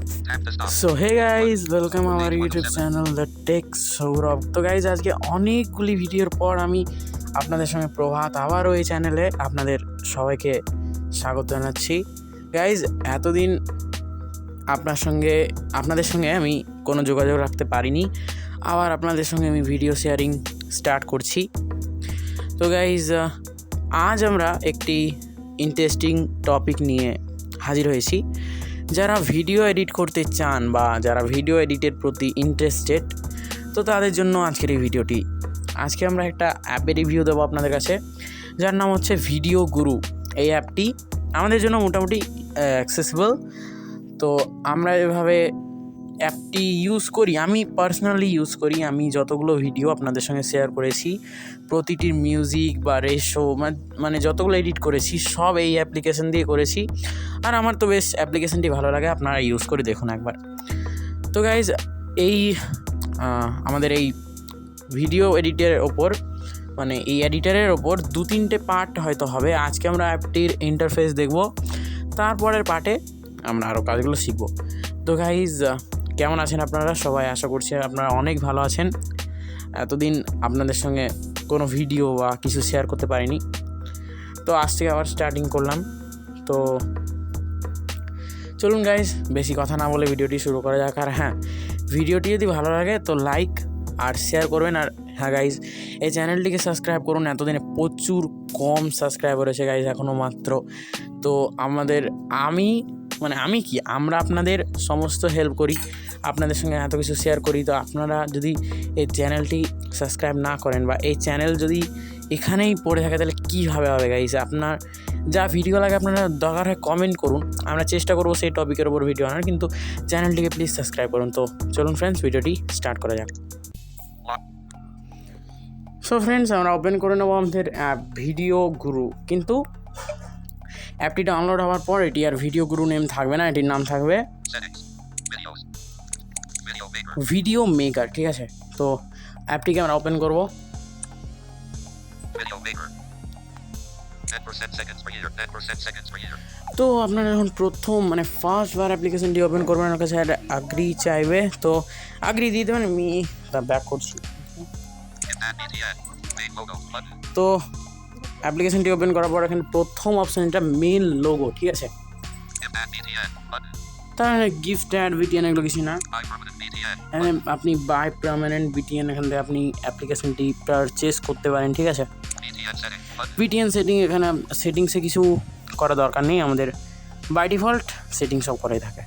So hey guys, welcome our YouTube channel The Tech Sourav. তো guys আজকে অনেকগুলি ভিডিওর পর আমি আপনাদের সঙ্গে প্রভাত আবারও এই চ্যানেলে আপনাদের সবাইকে স্বাগত জানাচ্ছি। গাইজ এতদিন আপনাদের সঙ্গে আমি কোনো যোগাযোগ রাখতে পারিনি, আবার আপনাদের সঙ্গে আমি ভিডিও শেয়ারিং স্টার্ট করছি। তো গাইজ আজ আমরা একটি ইন্টারেস্টিং টপিক নিয়ে হাজির হয়েছি। যারা ভিডিও এডিট করতে চান বা যারা ভিডিও এডিটের প্রতি ইন্টারেস্টেড, তো তাদের জন্য আজকের এই ভিডিওটি। আজকে আমরা একটা অ্যাপের রিভিউ দেবো আপনাদের কাছে, যার নাম হচ্ছে ভিডিও গুরু। এই অ্যাপটি আমাদের জন্য মোটামুটি অ্যাক্সেসিবল। তো আমরা এভাবে অ্যাপটি ইউজ করি, আমি পার্সোনালি ইউজ করি। আমি যতগুলো ভিডিও আপনাদের সঙ্গে শেয়ার করেছি, প্রতিটির মিউজিক বা রেশো মানে যতগুলো এডিট করেছি সব এই অ্যাপ্লিকেশন দিয়ে করেছি। আর আমার তো বেশ অ্যাপ্লিকেশনটি ভালো লাগে, আপনারা ইউজ করে দেখুন একবার। তো গাইজ আমাদের এই ভিডিও এডিটের ওপর মানে এই এডিটারের ওপর 2-3টে পার্ট হয়তো হবে। আজকে আমরা অ্যাপটির ইন্টারফেস দেখব, তারপরের পার্টে আমরা আরও কাজগুলো শিখব। তো গাইজ কেমন আছেন আপনারা সবাই? আশা করছি আপনারা অনেক ভালো আছেন। এতদিন আপনাদের সঙ্গে কোনো ভিডিও বা কিছু শেয়ার করতে পারিনি, তো আজ থেকে আবার স্টার্টিং করলাম। তো চলুন গাইজ বেশি কথা না বলে ভিডিওটি শুরু করা যাক। আর হ্যাঁ, ভিডিওটি যদি ভালো লাগে তো লাইক আর শেয়ার করবেন। আর হ্যাঁ গাইজ, এই চ্যানেলটিকে সাবস্ক্রাইব করুন। এতদিনে প্রচুর কম সাবস্ক্রাইবার হয়েছে গাইজ, এখনও মাত্র। তো আমরা আপনাদের সমস্ত হেল্প করি, আপনাদের সঙ্গে এত কিছু শেয়ার করি। তো আপনারা যদি এই চ্যানেলটি সাবস্ক্রাইব না করেন বা এই চ্যানেল যদি এখানেই পড়ে থাকে, তাহলে কীভাবে হবে গাইজ? আপনার যা ভিডিও লাগে আপনারা দরকার হয় কমেন্ট করুন, আমরা চেষ্টা করবো সেই টপিকের ওপর ভিডিও আনার, কিন্তু চ্যানেলটিকে প্লিজ সাবস্ক্রাইব করুন। তো চলুন ফ্রেন্ডস, ভিডিওটি স্টার্ট করা যাক। সো ফ্রেন্ডস, আমরা ওপেন করে নেবো আমাদের অ্যাপ ভিডিও গুরু। কিন্তু অ্যাপটি ডাউনলোড হওয়ার পর এটি আর ভিডিও গুরু নেম থাকবে না, এটির নাম থাকবে ভিডিও মেকার। ঠিক আছে, তো অ্যাপটিকে আমরা ওপেন করব। তো আপনারা এখন প্রথম ফার্স্ট বার অ্যাপ্লিকেশনটি ওপেন করবেন, ওর কাছে একটা আগ্রি চাইবে, তো আগ্রি দিয়ে দেবেন। আমি ব্যাক করছি। তো অ্যাপ্লিকেশনটি ওপেন করার পর এখানে প্রথম অপশান এটা মেল লোগো। ঠিক আছে, তার গিফট অ্যাড বিটিএন এগুলো কিছু না। এখানে আপনি বাই পার্মানেন্ট বিটিএন, এখান থেকে আপনি অ্যাপ্লিকেশনটি পারচেস করতে পারেন। ঠিক আছে, বিটিএন সেটিং, এখানে সেটিংসে কিছু করা দরকার নেই, আমাদের বাই ডিফল্ট সেটিং সব করাই থাকে।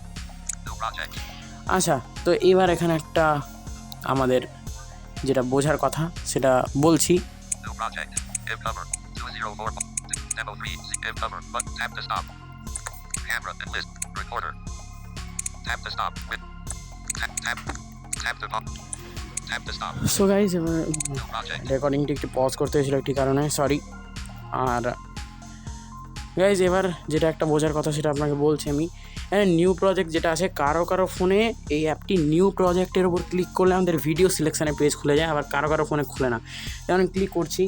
আচ্ছা, তো এবার এখানে একটা আমাদের যেটা বোঝার কথা সেটা বলছি। সো গাইজ, রেকর্ডিংটি একটু পজ করতে হয়েছিল একটি কারণে, সরি। আর গাইজ এবার যেটা একটা বোঝার কথা সেটা আপনাকে বলছি আমি। নিউ প্রজেক্ট যেটা আছে, কারো ফোনে এই অ্যাপটি নিউ প্রজেক্টের উপর ক্লিক করলে আমাদের ভিডিও সিলেকশানে পেজ খুলে যায়, আবার কারো ফোনে খুলে না। যেমন ক্লিক করছি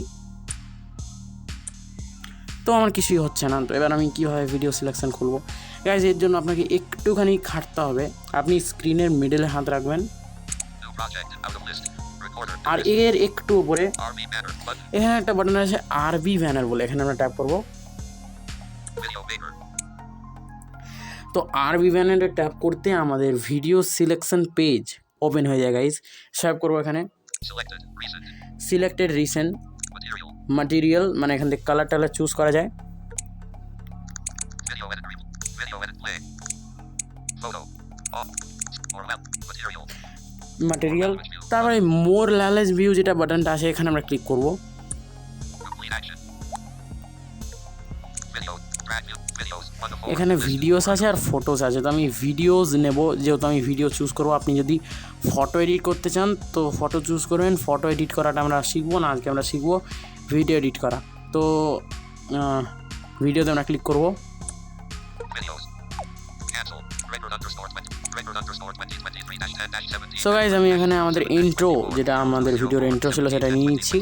তো আমার কিছুই হচ্ছে না। তো এবার আমি কীভাবে ভিডিও সিলেকশান খুলবো? গাইজ এর জন্য আপনাকে একটুখানি খাটতে হবে। আপনি স্ক্রিনের মিডলে হাত রাখবেন, আর এর একটু উপরে এখানে একটা বাটন আছে আরবি ব্যানার বলে, এখানে আমরা ট্যাপ করব। তো আরবি ব্যানারে ট্যাপ করতে আমাদের ভিডিও সিলেকশন পেজ ওপেন হয়ে যায় গাইজ। সেভ করবো এখানে সিলেক্টেড রিসেন্ট ম্যাটেরিয়াল, মানে এখান থেকে কালার টালার চুজ করা যায়। ম্যাটেরিয়াল, তারপরে মোর ল্যালেজ ভিউ যেটা বাটনটা আছে, এখানে আমরা ক্লিক করব। এখানে ভিডিওস আছে আর ফটোস আছে, তো আমি ভিডিওস নেব, যেহেতু আমি ভিডিও চুজ করব। আপনি যদি ফটো এডিট করতে চান তো ফটো চুজ করবেন। ফটো এডিট করাটা আমরা শিখবো না, আজকে আমরা শিখবো ভিডিও এডিট করা। তো ভিডিওতে আমরা ক্লিক করব। সো গাইজ, আমি এখানে আমাদের ইন্ট্রো, যেটা আমাদের ভিডিওর ইন্ট্রো ছিল, সেটা নিয়ে নিচ্ছি।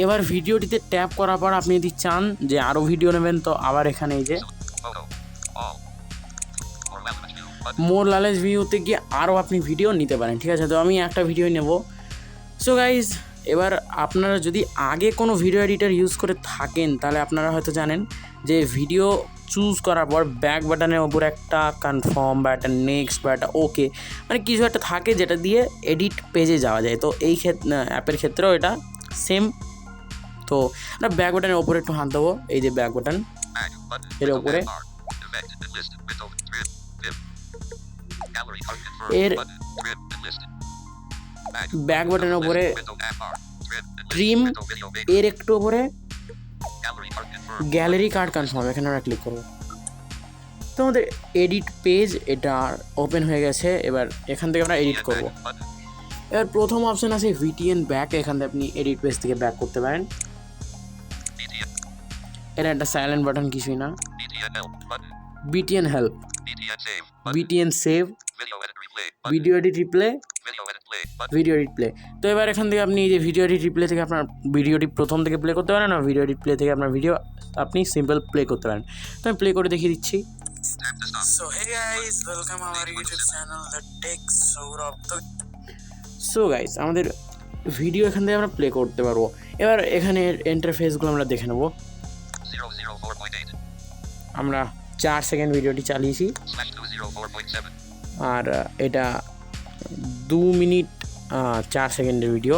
এবার ভিডিওটিতে ট্যাপ করার পর আপনি যদি চান যে আরও ভিডিও নেবেন, তো আবার এখানে এই যে মোর লালেজ ভিউতে গিয়ে আরও আপনি ভিডিও নিতে পারেন, ঠিক আছে। তো আমি একটা ভিডিও নেব। সো গাইজ, এবার আপনারা যদি আগে কোনো ভিডিও এডিটার ইউজ করে থাকেন তাহলে আপনারা হয়তো জানেন যে ভিডিও চুজ করার পর ব্যাক বাটনের ওপর একটা কনফার্ম বা একটা নেক্সট বা একটা ওকে মানে কিছু একটা থাকে যেটা দিয়ে এডিট পেজে যাওয়া যায়। তো এই অ্যাপের ক্ষেত্রেও এটা সেম। তো আমরা ব্যাক বাটনের ওপরে একটু হাত দেবো, এই যে ব্যাক বাটন এর ওপরে, এর ব্যাক বাটনের ওপরে ট্রিম, এর একটু ওপরে গ্যালারি কার্ড কনফার্ম, এখানে আমরা ক্লিক করবো। তো আমাদের এডিট পেজ এটা ওপেন হয়ে গেছে। এবার এখান থেকে আমরা এডিট করব। এবার প্রথম অপশন আছে ভিটিএন ব্যাক, এখান থেকে আপনি এডিট পেজ থেকে ব্যাক করতে পারেন। এটা একটা সাইলেন্ট বাটন, কিছুই না। BTN help, BTN save, video edit replay, video edit play. তো এবার এখান থেকে আপনি এই যে ভিডিও এডিট রিপ্লে থেকে আপনার ভিডিওটি প্রথম থেকে প্লে করতে পারেন, আর ভিডিও এডিট প্লে থেকে আপনার ভিডিও আপনি সিম্পল প্লে করতে পারেন। তো আমি প্লে করে দেখিয়ে দিচ্ছি। So hey guys, welcome our YouTube channel The Tech Saurabh. So guys, আমাদের ভিডিও এখান থেকে আমরা প্লে করতে পারবো। এবার এখানে ইন্টারফেসগুলো আমরা দেখে নেব। আমরা 4 সেকেন্ড ভিডিওটি চালিয়েছি, আর এটা 2 মিনিট 4 সেকেন্ডের ভিডিও।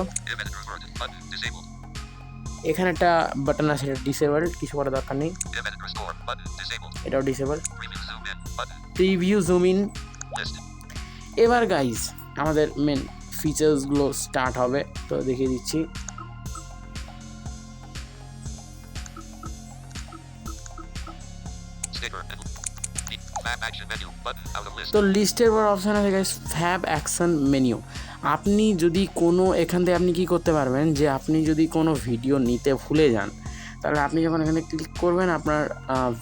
এখানে একটা বাটন আছে, এটা ডিসেবল, কিছু করার দরকার নেই, এটাও ডিসেবল। Preview zoom in. এবার গাইজ আমাদের মেন ফিচার্সগুলো স্টার্ট হবে, তো দেখিয়ে দিচ্ছি। তো লিস্টের পর অপশান আছে গাইজ ফ্যাব অ্যাকশন মেনু। আপনি যদি কোনো এখান থেকে আপনি কী করতে পারবেন যে আপনি যদি কোনো ভিডিও নিতে ভুলে যান তাহলে আপনি যখন এখানে ক্লিক করবেন আপনার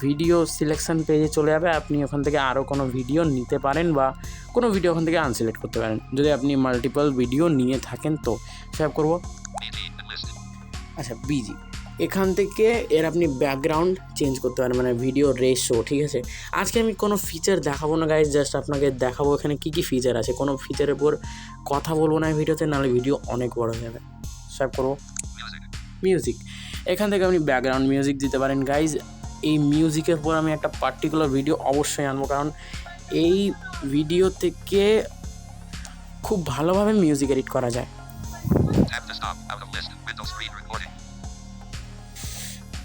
ভিডিও সিলেকশন পেজে চলে যাবে। আপনি ওখান থেকে আরও কোনো ভিডিও নিতে পারেন বা কোনো ভিডিও ওখান থেকে আনসিলেক্ট করতে পারেন যদি আপনি মাল্টিপল ভিডিও নিয়ে থাকেন। তো সেভ করব। আচ্ছা, বিজি, এখান থেকে এর আপনি ব্যাকগ্রাউন্ড চেঞ্জ করতে পারেন, মানে ভিডিও রেশো, ঠিক আছে। আজকে আমি কোনো ফিচার দেখাবো না গাইজ, জাস্ট আপনাকে দেখাবো এখানে কী কী ফিচার আছে। কোনো ফিচারের উপর কথা বলবো না ভিডিওতে, নাহলে ভিডিও অনেক বড় হয়ে যাবে। সেভ করবো। মিউজিক, এখান থেকে আপনি ব্যাকগ্রাউন্ড মিউজিক দিতে পারেন গাইজ। এই মিউজিকের পর আমি একটা পার্টিকুলার ভিডিও অবশ্যই আনবো, কারণ এই ভিডিও থেকে খুব ভালোভাবে মিউজিক এডিট করা যায়।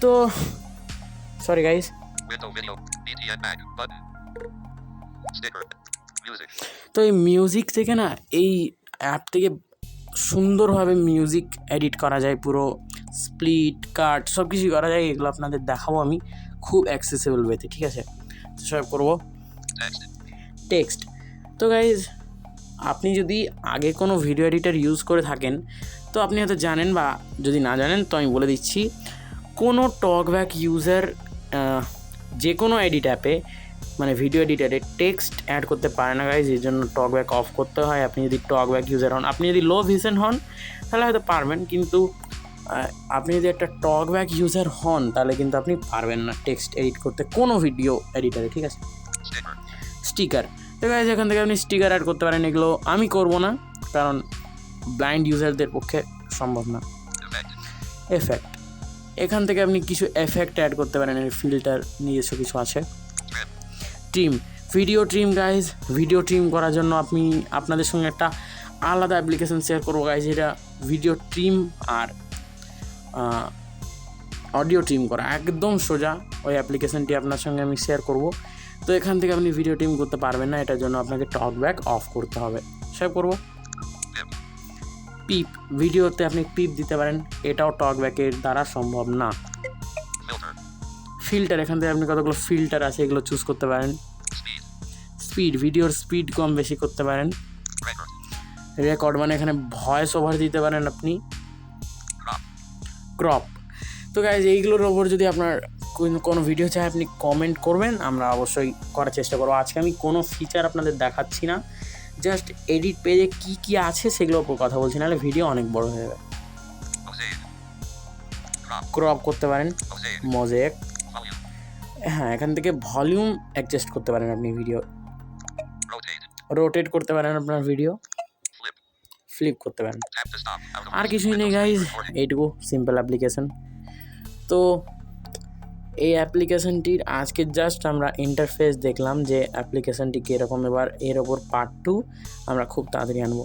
তো সরি গাইজ, তো এই মিউজিক থেকে না, এই অ্যাপ থেকে সুন্দরভাবে মিউজিক এডিট করা যায়, পুরো স্প্লিট কাট সব কিছুই করা যায়। এগুলো আপনাদের দেখাবো আমি খুব অ্যাক্সেসেবল ওয়েতে, ঠিক আছে। তো সব করবো টেক্সট। তো গাইজ, আপনি যদি আগে কোনো ভিডিও এডিটার ইউজ করে থাকেন তো আপনি হয়তো জানেন, বা যদি না জানেন তো আমি বলে দিচ্ছি। কোনো টকব্যাক ইউজার যে কোনো এডিট অ্যাপে মানে ভিডিও এডিটারে টেক্সট অ্যাড করতে পারে না গাইজ, এর জন্য টকব্যাক অফ করতে হয়। আপনি যদি টকব্যাক ইউজার হন, আপনি যদি লো ভিশন হন তাহলে হয়তো পারবেন, কিন্তু আপনি যদি একটা টকব্যাক ইউজার হন তাহলে কিন্তু আপনি পারবেন না টেক্সট এডিট করতে কোনো ভিডিও এডিটারে, ঠিক আছে। স্টিকার, তো গাইজ এখান থেকে আপনি স্টিকার অ্যাড করতে পারেন। এগুলো আমি করব না, কারণ ব্লাইন্ড ইউজারদের পক্ষে সম্ভব না। এফেক্ট, এখান থেকে আপনি কিছু এফেক্ট অ্যাড করতে পারেন, ফিল্টার নিজস্ব কিছু আছে। Trim, video trim guys, video trim করার জন্য আপনি আপনাদের সঙ্গে একটা আলাদা অ্যাপ্লিকেশন শেয়ার করবো গাইজ। এটা ভিডিও ট্রিম আর অডিও ট্রিম করা একদম সোজা, ওই অ্যাপ্লিকেশনটি আপনার সঙ্গে আমি শেয়ার করব। তো এখান থেকে আপনি ভিডিও ট্রিম করতে পারবেন না, এটার জন্য আপনাকে টকব্যাক অফ করতে হবে। সেভ করব। পিপ, ভিডিওতে আপনি পিপ দিতে পারেন, এটাও টকব্যাকের দ্বারা সম্ভব না। ফিল্টার, এখান থেকে আপনি কতগুলো ফিল্টার আছে এগুলো চুজ করতে পারেন। স্পিড, ভিডিওর স্পিড কম বেশি করতে পারেন। রেকর্ড, মানে এখানে ভয়েস ওভার দিতে পারেন আপনি। ক্রপ, তো গাইজ এইগুলোর ওপর যদি আপনার কোনো ভিডিও চাই আপনি কমেন্ট করবেন, আমরা অবশ্যই করার চেষ্টা করবো। আজকে আমি কোনো ফিচার আপনাদের দেখাচ্ছি না, জাস্ট এডিট পেজে কী কী আছে সেগুলোর উপর কথা বলছি, নাহলে ভিডিও অনেক বড় হয়ে যাবে। ক্রপ করতে পারেন। মোজাইক, হ্যাঁ, এখান থেকে ভলিউম অ্যাডজাস্ট করতে পারেন আপনি ভিডিও। রোটেট করতে পারেন আপনার ভিডিও, ফ্লিপ করতে পারেন, আর কিছুই নেই গাইজ, এইটুকু সিম্পল অ্যাপ্লিকেশন। তো এই অ্যাপ্লিকেশনটির আজকে জাস্ট আমরা ইন্টারফেস দেখলাম যে অ্যাপ্লিকেশনটি কীরকম। এবার এর ওপর পার্ট 2 আমরা খুব তাড়াতাড়ি আনবো।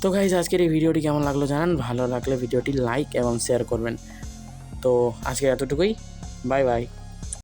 তো গাইজ আজকের এই ভিডিওটি কেমন লাগলো জানান, ভালো লাগলে ভিডিওটি লাইক এবং শেয়ার করবেন। তো আজকে এতটুকুই, বাই বাই।